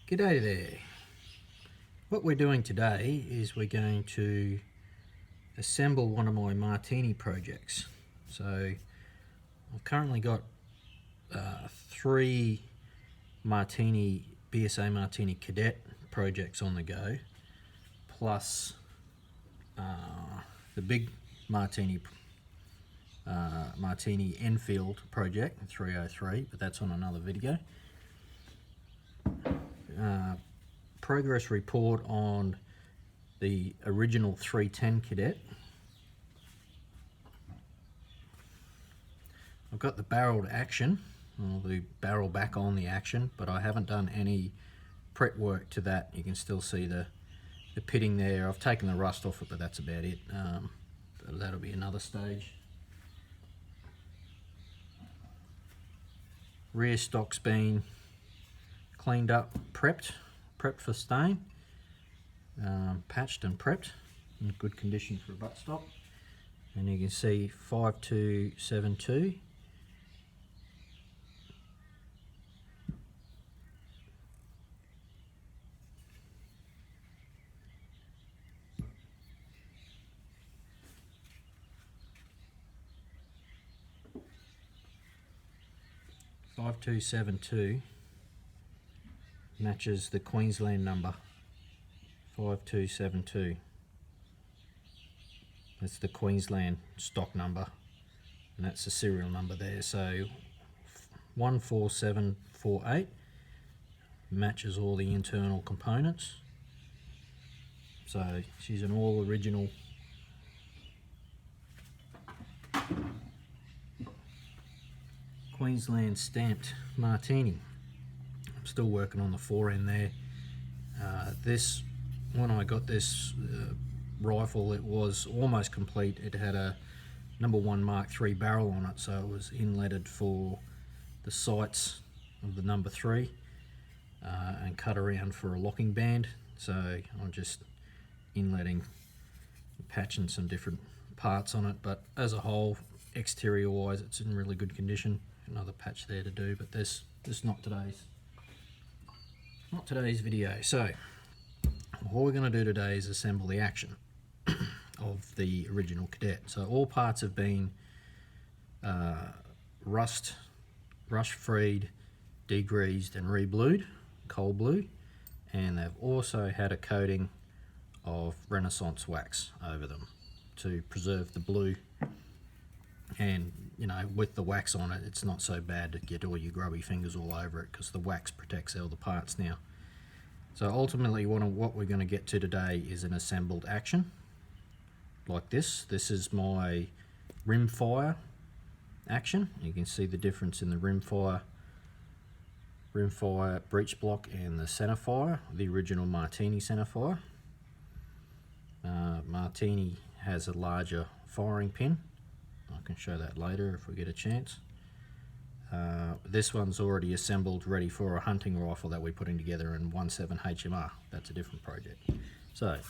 G'day there. What we're doing today is we're going to assemble one of my Martini projects. So I've currently got 3 BSA Martini Cadet projects on the go, plus the big Martini Enfield project 303, but that's on another video. Progress report on the original 310 Cadet. I've got the barreled action, or the barrel back on the action, but I haven't done any prep work to that. You can still see the pitting there. I've taken the rust off it, but that's about it. That'll be another stage. Rear stock's been cleaned up, prepped for staying, patched and prepped in good condition for a buttstock. And you can see 5272. Matches the Queensland number 5272. That's the Queensland stock number, and that's the serial number there. So 14748 matches all the internal components. So she's an all original Queensland stamped Martini. I'm still working on the fore end there. When I got this rifle, it was almost complete. It had a #1 Mark III barrel on it, so it was inletted for the sights of the #3 and cut around for a locking band. So I'm just inletting, patching some different parts on it, but as a whole, exterior wise, it's in really good condition. Another patch there to do, but this is not today's video. So what we're going to do today is assemble the action of the original Cadet. So all parts have been rust freed, degreased and reblued, cold blue, and they've also had a coating of Renaissance wax over them to preserve the blue. And you know, with the wax on it, it's not so bad to get all your grubby fingers all over it, because the wax protects all the parts now. So ultimately what we're going to get to today is an assembled action like this. This is my rimfire action. You can see the difference in the rimfire breech block and the centerfire, the original Martini centerfire. Martini has a larger firing pin. I can show that later if we get a chance. This one's already assembled, ready for a hunting rifle that we're putting together in 17 HMR. That's a different project. So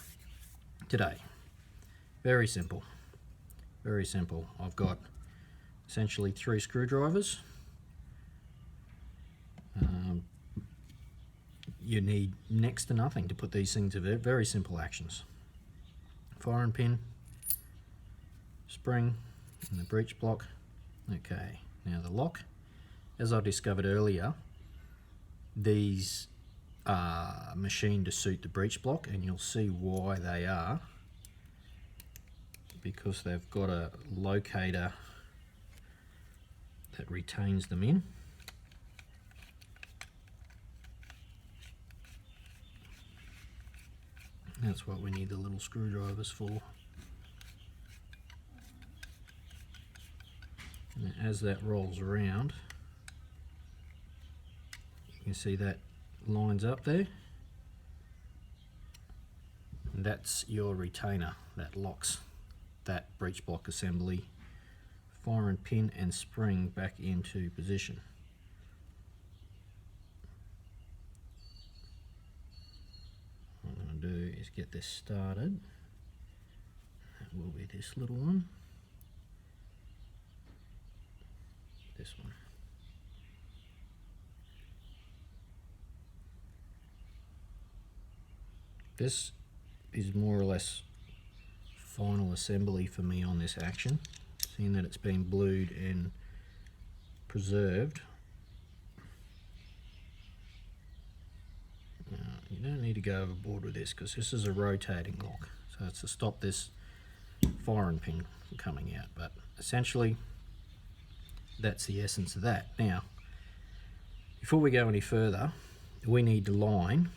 today, very simple. I've got essentially 3 screwdrivers. You need next to nothing to put these things together. Very simple actions. Firing pin, spring, and the breech block. Okay, now the lock. As I discovered earlier, these are machined to suit the breech block, and you'll see why they are, because they've got a locator that retains them in. That's what we need the little screwdrivers for. And as that rolls around, you can see that lines up there, and that's your retainer that locks that breech block assembly, firing pin and spring back into position. What I'm going to do is get this started. That will be this little one. This one. this is more or less final assembly for me on this action, seeing that it's been blued and preserved. You don't need to go overboard with this because this is a rotating lock, so it's to stop this firing pin from coming out, but essentially that's the essence of that. Now, before we go any further, we need to line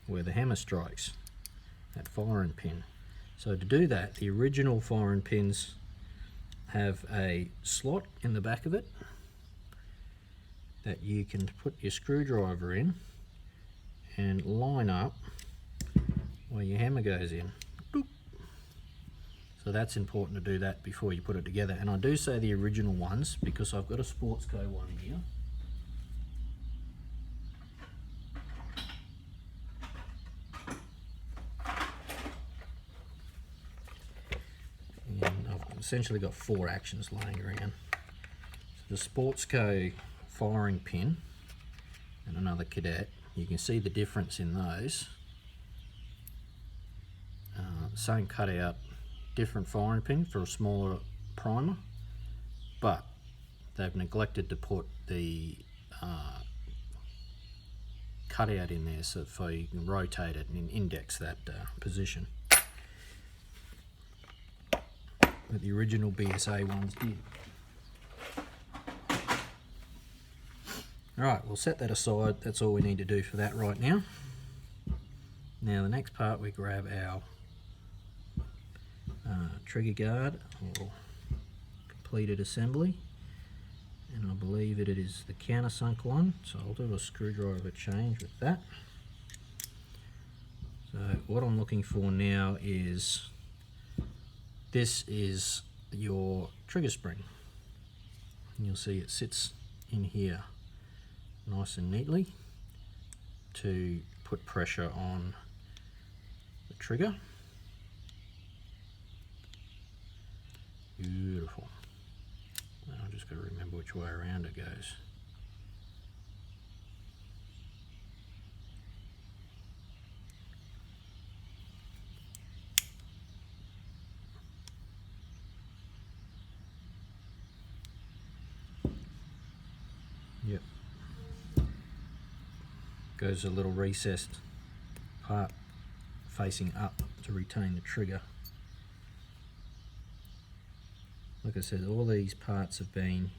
where the hammer strikes, that firing pin. So to do that, the original firing pins have a slot in the back of it that you can put your screwdriver in and line up where your hammer goes in. So that's important to do that before you put it together. And I do say the original ones because I've got a Sportsco one here. And I've essentially got 4 actions laying around. So the Sportsco firing pin and another Cadet. You can see the difference in those. Same cutout, different firing pin for a smaller primer, but they've neglected to put the cutout in there so you can rotate it and index that position. But the original BSA ones did. Alright, we'll set that aside. That's all we need to do for that right now. Now the next part, we grab our trigger guard or completed assembly, and I believe it is the countersunk one, so I'll do a screwdriver change with that. So what I'm looking for now is, this is your trigger spring. And you'll see it sits in here nice and neatly to put pressure on the trigger. Beautiful. Now I've just got to remember which way around it goes. Yep. Goes a little recessed part facing up to retain the trigger. Like I said, all these parts have been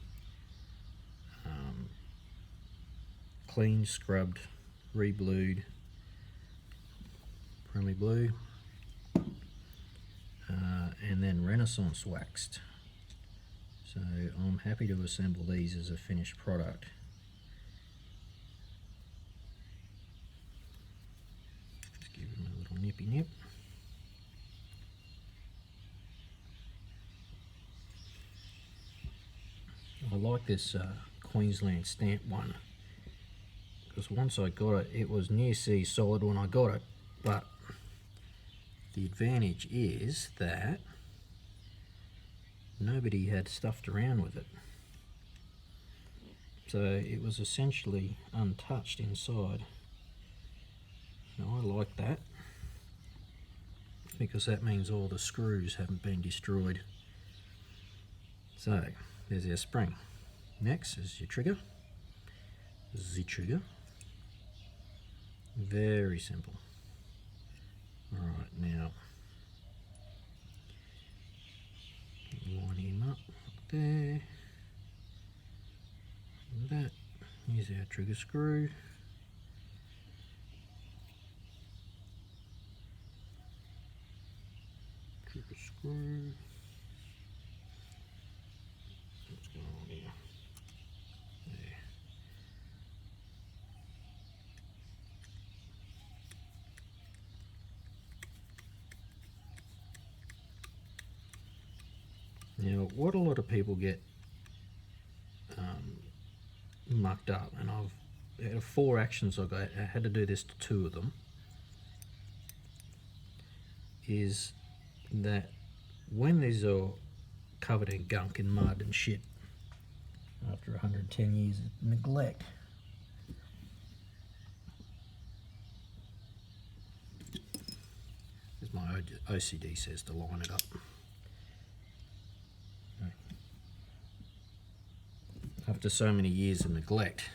cleaned, scrubbed, re-blued, primary blue, and then Renaissance waxed. So I'm happy to assemble these as a finished product. Just give them a little nippy nip. I like this Queensland stamp one because once I got it, it was near sea solid when I got it, but the advantage is that nobody had stuffed around with it, so it was essentially untouched inside. Now I like that because that means all the screws haven't been destroyed. So there's our spring. Next is your trigger. The trigger. Very simple. Alright, now line him up there. And that. Here's our trigger screw. Trigger screw. What's going on here? There. Now, what a lot of people get mucked up, and out of 4 actions I had to do this to 2 of them, is that when these are covered in gunk and mud and shit after 110 years of neglect, OCD says to line it up. After so many years of neglect,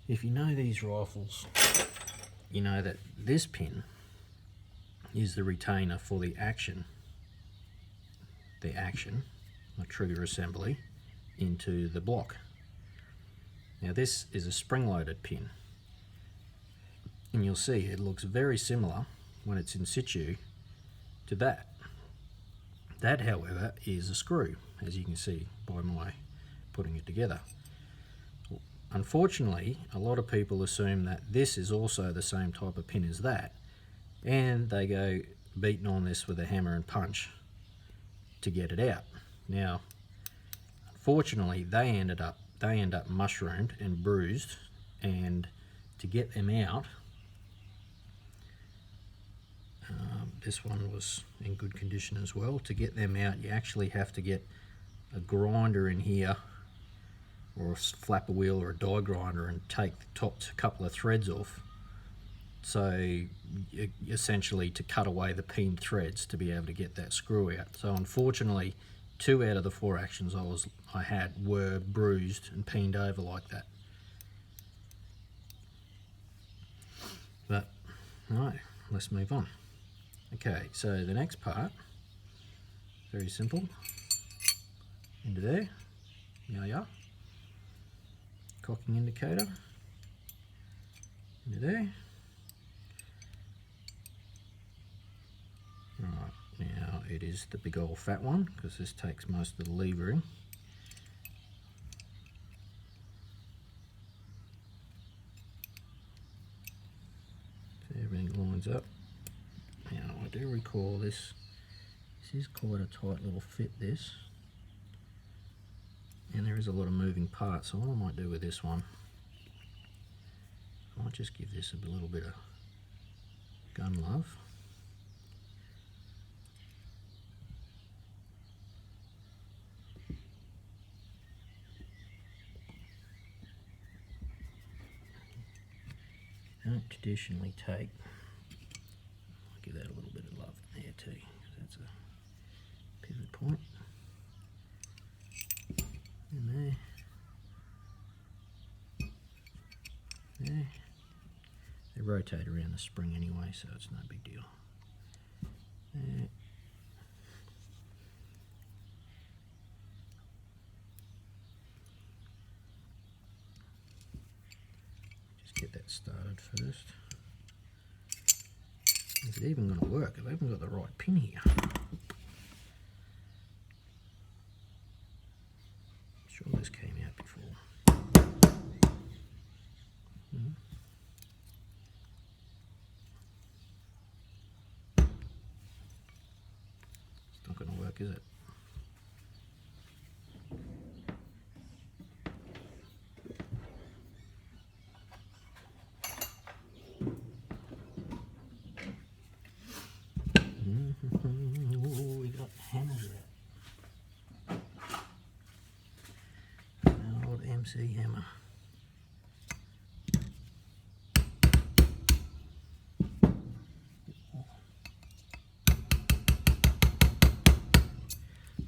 if you know these rifles, you know that this pin is the retainer for the action, the trigger assembly into the block. Now this is a spring-loaded pin, and you'll see it looks very similar when it's in situ to that. That, however, is a screw, as you can see by my putting it together. Unfortunately, a lot of people assume that this is also the same type of pin as that, and they go beating on this with a hammer and punch to get it out. Now, unfortunately, they end up mushroomed and bruised, and to get them out, this one was in good condition as well. To get them out, you actually have to get a grinder in here, or a flapper wheel or a die grinder, and take the top couple of threads off. So essentially to cut away the peened threads to be able to get that screw out. So unfortunately, 2 out of the 4 actions I had were bruised and peened over like that. But no, let's move on. Okay, so the next part, very simple. Into there, yeah. Cocking indicator, into there. Right, now it is the big old fat one, because this takes most of the levering. So everything lines up. Now I do recall this is quite a tight little fit, this. And there is a lot of moving parts, so what I might do with this one, I might just give this a little bit of gun love. Don't traditionally take, I'll give that a little bit of love there too, because that's a pivot point. In there. They rotate around the spring anyway, so it's no big deal. There. Just get that started first. Is it even going to work? I haven't got the right pin here. Sure, this came out before. It's not going to work, is it? Oh, we got hammers out. Old MC hammer.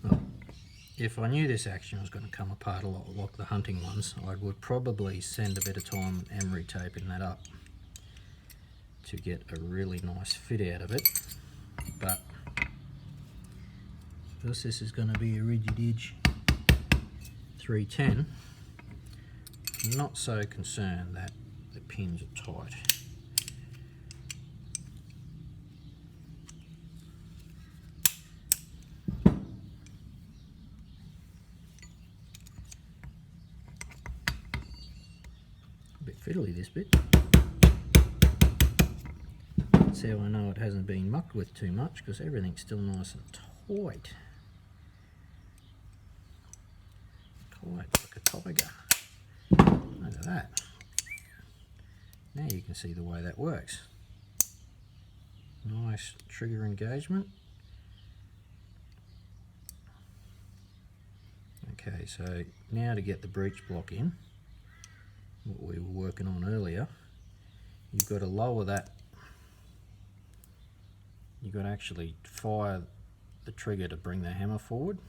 Well, if I knew this action was going to come apart a lot like the hunting ones, I would probably spend a bit of time emery taping that up to get a really nice fit out of it. But because this is going to be a rigid edge 310, I'm not so concerned that the pins are tight. A bit fiddly, this bit. That's how I know it hasn't been mucked with too much, because everything's still nice and tight. Tight like a tiger. Look at that. Now you can see the way that works. Nice trigger engagement. Okay, so now to get the breech block in, what we were working on earlier, you've got to lower that you've got to actually fire the trigger to bring the hammer forward,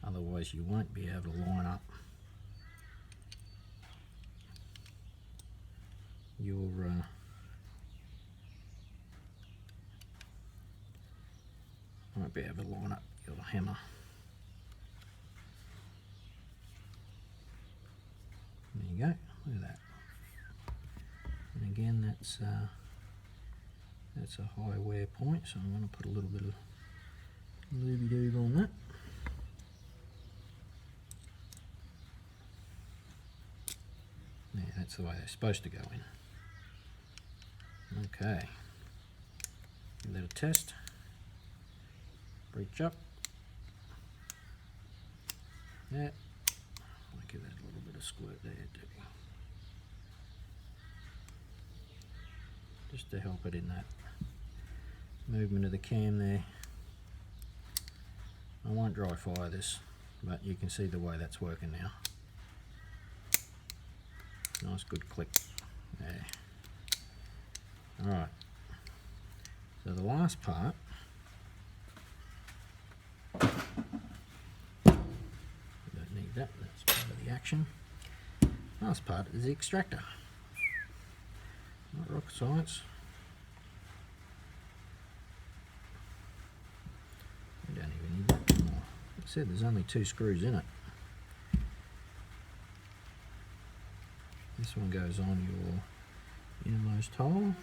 otherwise you won't be able to line up your won't be able to line up your hammer. There you go, look at that. And again, that's a high wear point, so I'm going to put a little bit of looby-doob on that. Yeah, that's the way they're supposed to go in. Okay, give that a test. Breach up. Yeah, I'll give that a little bit of squirt there too, just to help it in that movement of the cam there. I won't dry fire this, but you can see the way that's working now. Nice good click there. Alright, so the last part, we don't need that, that's part of the action. Last part is the extractor. Not rocket science. We don't even need that anymore. Like I said, there's only 2 screws in it. This one goes on your innermost hole.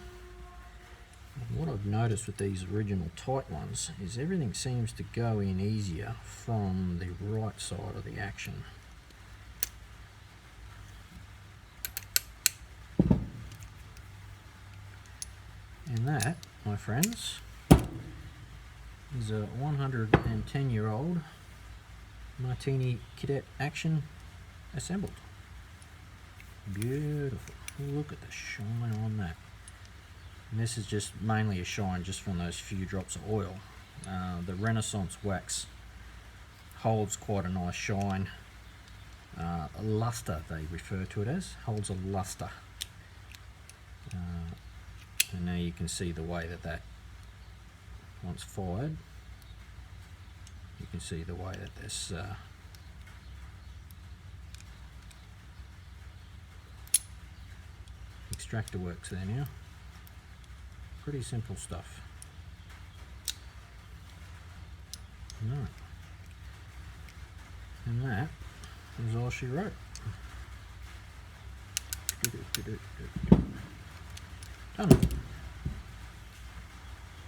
And what I've noticed with these original tight ones is everything seems to go in easier from the right side of the action. And that, my friends, is a 110-year-old Martini Cadet action assembled. Beautiful. Look at the shine on that. And this is just mainly a shine just from those few drops of oil. The Renaissance wax holds quite a nice shine. A luster, they refer to it as, holds a luster. And now you can see the way that once fired, you can see the way that this extractor works there now. Pretty simple stuff. Right. And that is all she wrote. Done.